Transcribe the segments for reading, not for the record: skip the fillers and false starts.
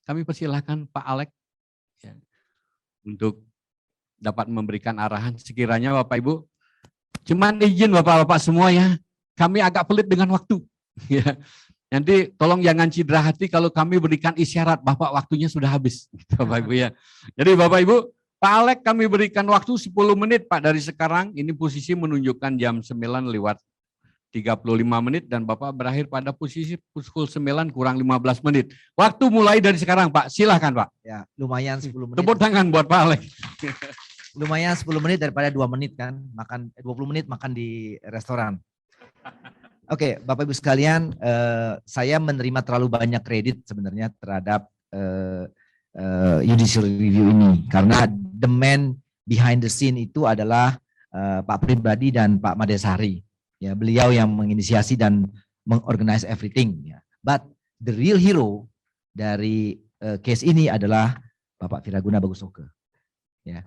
kami persilahkan Pak Alex ya, untuk dapat memberikan arahan sekiranya Bapak Ibu. Cuman izin Bapak-Bapak semua ya, kami agak pelit dengan waktu. Ya. Nanti tolong jangan cedera hati kalau kami berikan isyarat, Bapak waktunya sudah habis. Bapak Ibu ya. Jadi Bapak Ibu, Pak Alex kami berikan waktu 10 menit Pak dari sekarang. Ini posisi menunjukkan jam 9 lewat 35 menit dan Bapak berakhir pada posisi pukul 9 kurang 15 menit. Waktu mulai dari sekarang Pak, silahkan Pak. Ya, lumayan 10 menit. Tepuk tangan buat Pak Alex. Lumayan 10 menit daripada 2 menit kan, makan 20 menit makan di restoran. Oke, Bapak Ibu sekalian, saya menerima terlalu banyak kredit sebenarnya terhadap judicial review ini karena the man behind the scene itu adalah Pak Pribadi dan Pak Madesari. Ya, beliau yang menginisiasi dan mengorganize everything. Ya. But the real hero dari case ini adalah Bapak Viraguna Bagusoke. Ya.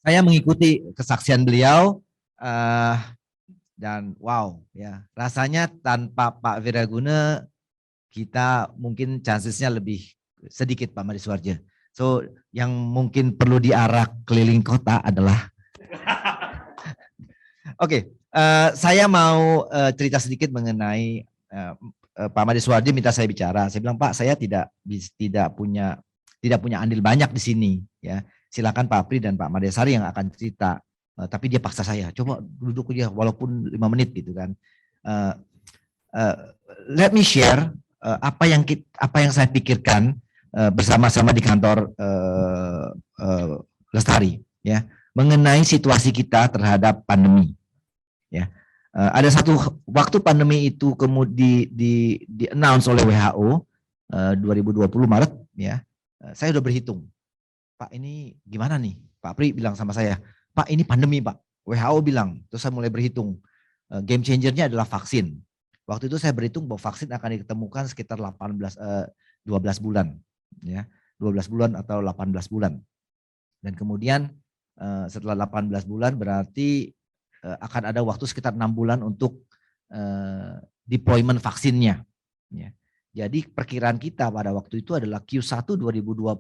Saya mengikuti kesaksian beliau dan wow, ya rasanya tanpa Pak Viraguna kita mungkin chancesnya lebih sedikit Pak Madiswarja. So yang mungkin perlu diarak keliling kota adalah Oke, saya mau cerita sedikit mengenai Pak Madiswardi minta saya bicara. Saya bilang Pak, saya tidak punya andil banyak di sini. Ya, silakan Pak Pri dan Pak Madesari yang akan cerita. Tapi dia paksa saya, coba duduk aja walaupun 5 menit gitu kan. Let me share apa yang saya pikirkan bersama-sama di kantor Lestari, ya, mengenai situasi kita terhadap pandemi. Ya, ada satu waktu pandemi itu kemudian di announce oleh WHO 2020 Maret, ya, saya udah berhitung, Pak ini gimana nih? Pak Pri bilang sama saya, Pak ini pandemi Pak, WHO bilang, terus saya mulai berhitung, game changernya adalah vaksin. Waktu itu saya berhitung bahwa vaksin akan ditemukan sekitar 12 bulan, ya, 12 bulan atau 18 bulan, dan kemudian setelah 18 bulan berarti akan ada waktu sekitar 6 bulan untuk deployment vaksinnya. Ya. Jadi perkiraan kita pada waktu itu adalah Q1 2022,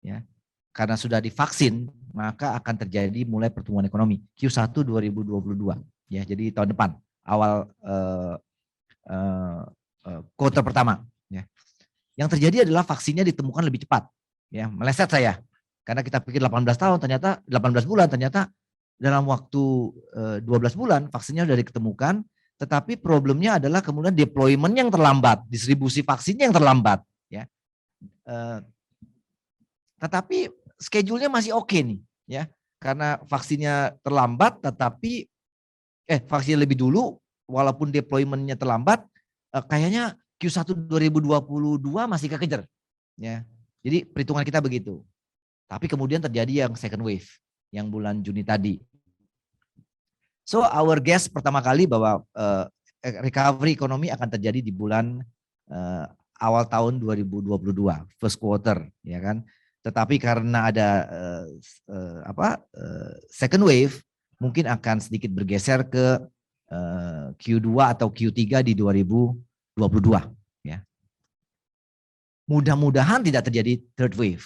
ya, karena sudah divaksin maka akan terjadi mulai pertumbuhan ekonomi Q1 2022. Ya, jadi tahun depan awal kuartal pertama. Ya. Yang terjadi adalah vaksinnya ditemukan lebih cepat. Ya, meleset saya karena kita pikir 18 tahun ternyata 18 bulan ternyata dalam waktu 12 bulan vaksinnya sudah diketemukan, tetapi problemnya adalah kemudian deployment yang terlambat, distribusi vaksinnya yang terlambat. Ya. Tetapi schedule-nya masih oke nih, ya, karena vaksinnya terlambat, tetapi vaksin lebih dulu, walaupun deployment-nya terlambat, kayaknya Q1 2022 masih kekejar. Ya. Jadi perhitungan kita begitu. Tapi kemudian terjadi yang second wave, yang bulan Juni tadi. So our guess pertama kali bahwa recovery ekonomi akan terjadi di bulan awal tahun 2022, first quarter, ya kan. Tetapi karena ada second wave, mungkin akan sedikit bergeser ke Q2 atau Q3 di 2022, ya. Mudah-mudahan tidak terjadi third wave,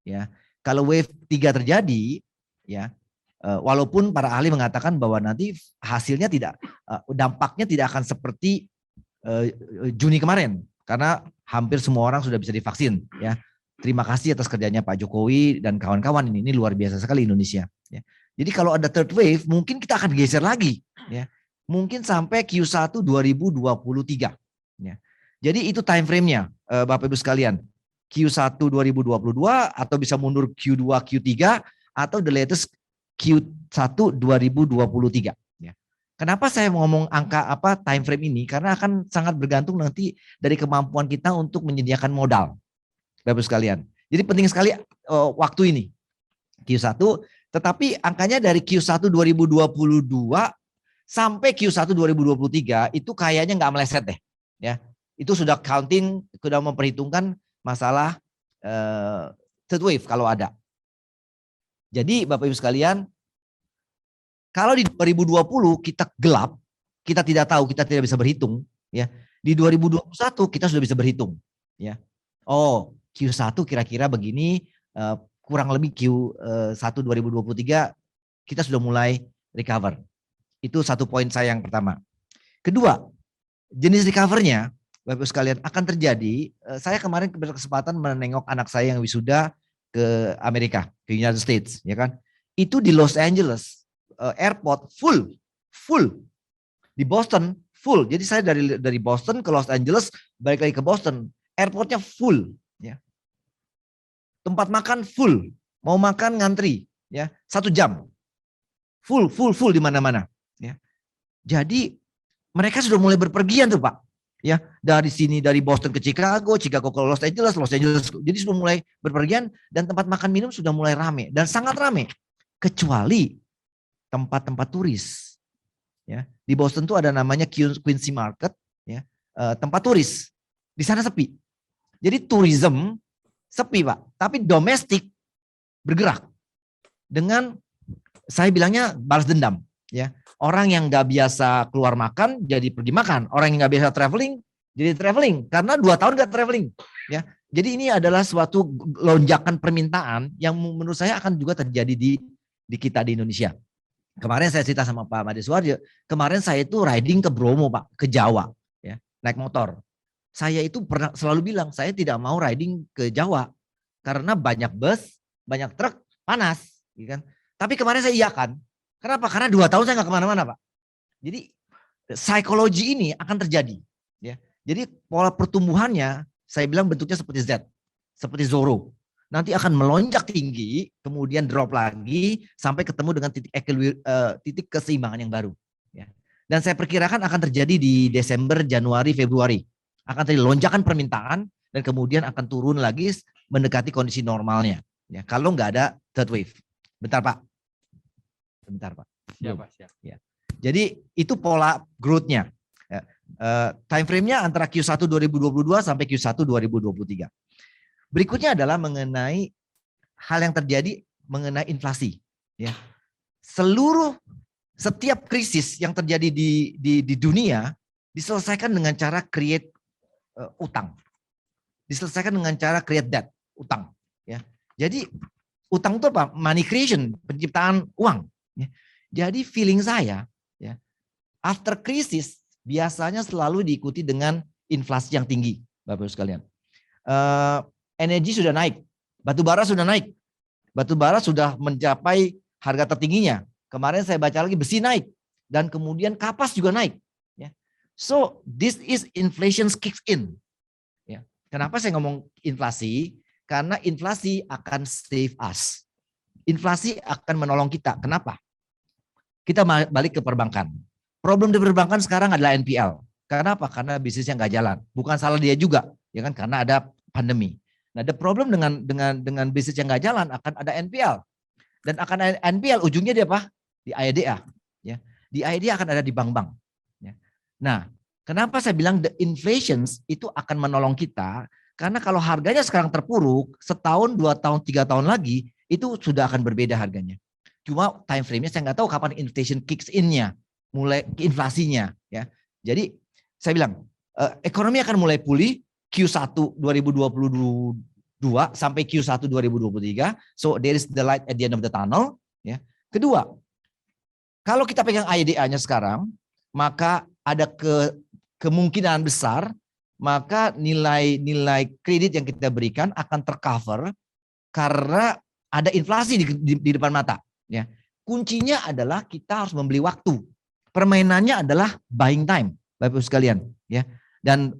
ya. Kalau wave 3 terjadi, ya, walaupun para ahli mengatakan bahwa nanti hasilnya dampaknya tidak akan seperti Juni kemarin, karena hampir semua orang sudah bisa divaksin. Ya, terima kasih atas kerjanya Pak Jokowi dan kawan-kawan ini luar biasa sekali Indonesia. Ya. Jadi kalau ada third wave, mungkin kita akan geser lagi, ya, mungkin sampai Q1 2023. Ya. Jadi itu time frame-nya, Bapak Ibu sekalian, Q1 2022 atau bisa mundur Q2 Q3 atau the latest Q1 2023. Ya. Kenapa saya ngomong angka time frame ini? Karena akan sangat bergantung nanti dari kemampuan kita untuk menyediakan modal, Bapak sekalian. Jadi penting sekali waktu ini Q1, tetapi angkanya dari Q1 2022 sampai Q1 2023 itu kayaknya nggak meleset deh, ya. Itu sudah counting, sudah memperhitungkan masalah third wave kalau ada. Jadi Bapak Ibu sekalian, kalau di 2020 kita gelap, kita tidak tahu, kita tidak bisa berhitung, ya. Di 2021 kita sudah bisa berhitung, ya. Oh, Q1 kira-kira begini, kurang lebih Q1 2023 kita sudah mulai recover. Itu satu poin saya yang pertama. Kedua, jenis recovernya, Bapak Ibu sekalian, akan terjadi. Saya kemarin berkesempatan menengok anak saya yang wisuda ke Amerika, ke United States, ya kan? Itu di Los Angeles, airport full. Di Boston full. Jadi saya dari Boston ke Los Angeles, balik lagi ke Boston, airportnya full, ya. Tempat makan full, mau makan ngantri, ya, 1 jam, full di mana-mana, ya. Jadi mereka sudah mulai berpergian tuh Pak, ya, dari sini, dari Boston ke Chicago ke Los Angeles, jadi sudah mulai berpergian dan tempat makan minum sudah mulai rame dan sangat rame, kecuali tempat-tempat turis. Ya, di Boston tuh ada namanya Quincy Market, ya, tempat turis. Di sana sepi. Jadi tourism sepi Pak, tapi domestik bergerak. Dengan saya bilangnya balas dendam, ya. Orang yang nggak biasa keluar makan jadi pergi makan, orang yang nggak biasa traveling jadi traveling karena 2 tahun nggak traveling, ya. Jadi ini adalah suatu lonjakan permintaan yang menurut saya akan juga terjadi di kita di Indonesia. Kemarin saya cerita sama Pak Made Suwarjo, kemarin saya itu riding ke Bromo Pak, ke Jawa, ya, naik motor. Saya itu pernah selalu bilang saya tidak mau riding ke Jawa karena banyak bus, banyak truk, panas, gitu kan. Tapi kemarin saya iakan. Kenapa? Karena 2 tahun saya nggak kemana-mana Pak. Jadi psikologi ini akan terjadi, ya. Jadi pola pertumbuhannya saya bilang bentuknya seperti Z, seperti Zoro. Nanti akan melonjak tinggi, kemudian drop lagi sampai ketemu dengan titik keseimbangan yang baru. Ya. Dan saya perkirakan akan terjadi di Desember, Januari, Februari. Akan terjadi lonjakan permintaan dan kemudian akan turun lagi mendekati kondisi normalnya. Ya, kalau nggak ada third wave. Bentar Pak. Siap. Ya. Jadi itu pola growth-nya. Ya. Time frame-nya antara Q1 2022 sampai Q1 2023. Berikutnya adalah mengenai hal yang terjadi mengenai inflasi. Ya. Setiap krisis yang terjadi di dunia diselesaikan dengan cara create utang. Diselesaikan dengan cara create debt, utang. Ya. Jadi utang itu apa? Money creation, penciptaan uang. Ya. Jadi feeling saya, ya, after krisis biasanya selalu diikuti dengan inflasi yang tinggi, Bapak-Ibu sekalian. Energi sudah naik, batu bara sudah naik, batu bara sudah mencapai harga tertingginya. Kemarin saya baca lagi besi naik dan kemudian kapas juga naik. Ya. So this is inflation kicks in. Ya. Kenapa saya ngomong inflasi? Karena inflasi akan save us. Inflasi akan menolong kita. Kenapa? Kita balik ke perbankan. Problem di perbankan sekarang adalah NPL. Kenapa? Karena bisnisnya nggak jalan. Bukan salah dia juga, ya kan? Karena ada pandemi. Nah, the problem dengan bisnis yang nggak jalan akan ada NPL. Dan akan ada NPL ujungnya dia apa? Di IDA. Ya. Di IDA akan ada di bank-bank. Ya. Nah, kenapa saya bilang the inflations itu akan menolong kita? Karena kalau harganya sekarang terpuruk, setahun, 2 tahun, 3 tahun lagi, itu sudah akan berbeda harganya. Cuma time frame-nya saya nggak tahu kapan inflation kicks in-nya, mulai inflasinya. Ya. Jadi saya bilang, ekonomi akan mulai pulih, Q1 2022 sampai Q1 2023. So there is the light at the end of the tunnel. Ya. Kedua, kalau kita pegang IDA-nya sekarang, maka ada kemungkinan besar, maka nilai kredit yang kita berikan akan tercover karena ada inflasi di depan mata. Ya. Kuncinya adalah kita harus membeli waktu. Permainannya adalah buying time, Bapak-Ibu sekalian. Ya. Dan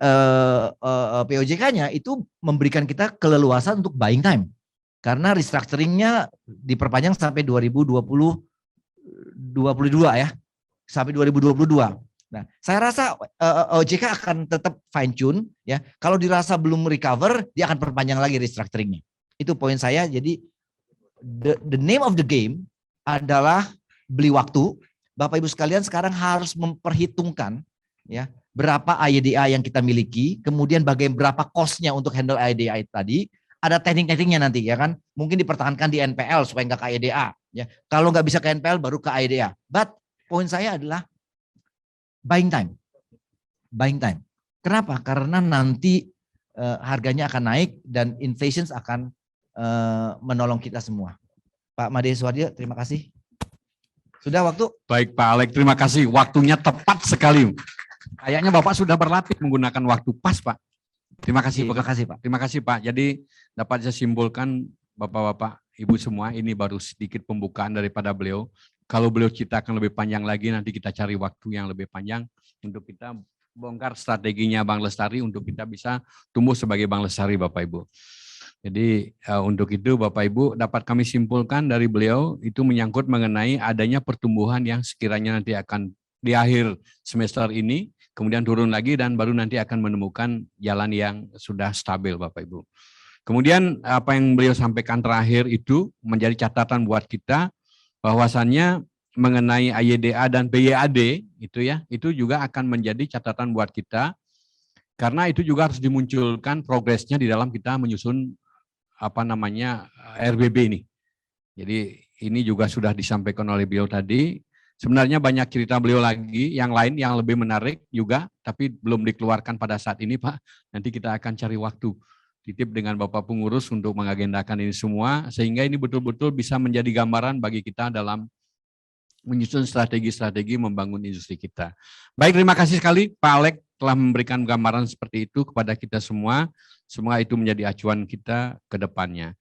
POJK-nya itu memberikan kita keleluasan untuk buying time. Karena restructuring-nya diperpanjang sampai 2022 ya. Sampai 2022. Nah, saya rasa OJK akan tetap fine tune ya. Kalau dirasa belum recover, dia akan perpanjang lagi restructuring-nya. Itu poin saya. Jadi the name of the game adalah beli waktu. Bapak Ibu sekalian sekarang harus memperhitungkan ya berapa IDA yang kita miliki, kemudian berapa cost-nya untuk handle IDA tadi. Ada teknik-tekniknya nanti ya kan. Mungkin dipertahankan di NPL supaya nggak ke IDA. Ya. Kalau nggak bisa ke NPL baru ke IDA. But poin saya adalah buying time. Buying time. Kenapa? Karena nanti harganya akan naik dan inflation akan menolong kita semua. Pak Made Suwardi, terima kasih. Sudah waktu? Baik Pak Alek, terima kasih. Waktunya tepat sekali. Kayaknya Bapak sudah berlatih menggunakan waktu pas Pak. Terima kasih Terima kasih Pak. Terima kasih Pak. Jadi dapat saya simpulkan Bapak-Bapak, Ibu semua, ini baru sedikit pembukaan daripada beliau. Kalau beliau ceritakan lebih panjang lagi, nanti kita cari waktu yang lebih panjang untuk kita bongkar strateginya Bank Lestari untuk kita bisa tumbuh sebagai Bank Lestari Bapak Ibu. Jadi untuk itu Bapak Ibu dapat kami simpulkan dari beliau itu menyangkut mengenai adanya pertumbuhan yang sekiranya nanti akan di akhir semester ini, kemudian turun lagi dan baru nanti akan menemukan jalan yang sudah stabil Bapak Ibu. Kemudian apa yang beliau sampaikan terakhir itu menjadi catatan buat kita bahwasannya mengenai AYDA dan BYAD itu ya, itu juga akan menjadi catatan buat kita karena itu juga harus dimunculkan progresnya di dalam kita menyusun RBB ini. Jadi ini juga sudah disampaikan oleh beliau tadi. Sebenarnya banyak cerita beliau lagi yang lain yang lebih menarik juga, tapi belum dikeluarkan pada saat ini Pak. Nanti kita akan cari waktu titip dengan Bapak Pengurus untuk mengagendakan ini semua, sehingga ini betul-betul bisa menjadi gambaran bagi kita dalam menyusun strategi-strategi membangun industri kita. Baik, terima kasih sekali Pak Alek telah memberikan gambaran seperti itu kepada kita semua. Semoga itu menjadi acuan kita ke depannya.